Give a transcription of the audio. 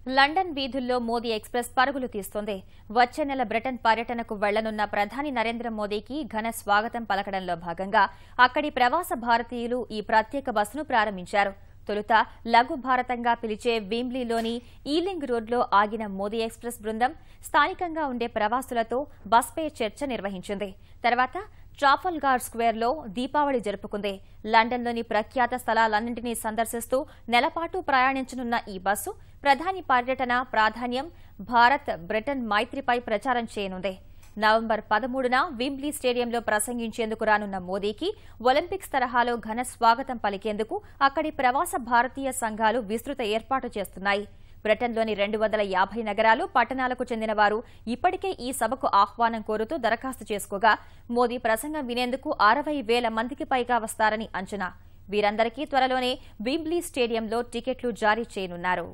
London వీధుల్లో Modi express పరుగులు తీస్తోంది. వచ్చే నెల బ్రిటన్ పర్యటనకు వెళ్లనున్న ప్రధాని నరేంద్ర మోదీకి ఘన స్వాగతం పలకడంలో భాగంగా అక్కడి ప్రవాస భారతీయులు ఈ ప్రత్యేక బస్సును ప్రారంభించారు. తొలుత లఘు భారతంగా పిలిచే వీంబ్లీలోని ఈలింగ్ రోడ్లో ఆగిన మోదీ ఎక్స్ప్రెస్ బృందం స్థానికంగా ఉండే ప్రవాసులతో బస్పై చర్చ నిర్వహించింది. తర్వాత ట్రాఫల్గార్ స్క్వేర్లో దీపావళి జరుపుకుంది. లండన్లోని ప్రఖ్యాత స్థలాలన్నింటినీ సందర్శిస్తూ నెలపాటు ప్రయాణించనున్న ఈ బస్సు ప్రధాని పర్యటన ప్రాధాన్యం, భారత్ బ్రిటన్ మైత్రిపై ప్రచారం చేయనుంది. నవంబర్ 13న వింబ్లీ స్టేడియంలో ప్రసంగించేందుకు రానున్న మోదీకి ఒలింపిక్స్ తరహాలో ఘన స్వాగతం పలికేందుకు అక్కడి ప్రవాస భారతీయ సంఘాలు విస్తృత ఏర్పాటు చేస్తున్నాయి. బ్రిటన్లోని 250 నగరాలు, పట్టణాలకు చెందిన వారు ఇప్పటికే ఈ సభకు ఆహ్వానం కోరుతూ దరఖాస్తు చేసుకోగా మోదీ ప్రసంగం వినేందుకు 60,000 మందికి పైగా వస్తారని అంచనా. వీరందరికీ త్వరలోనే వింబ్లీ స్టేడియంలో టికెట్లు జారీ చేయనున్నారు.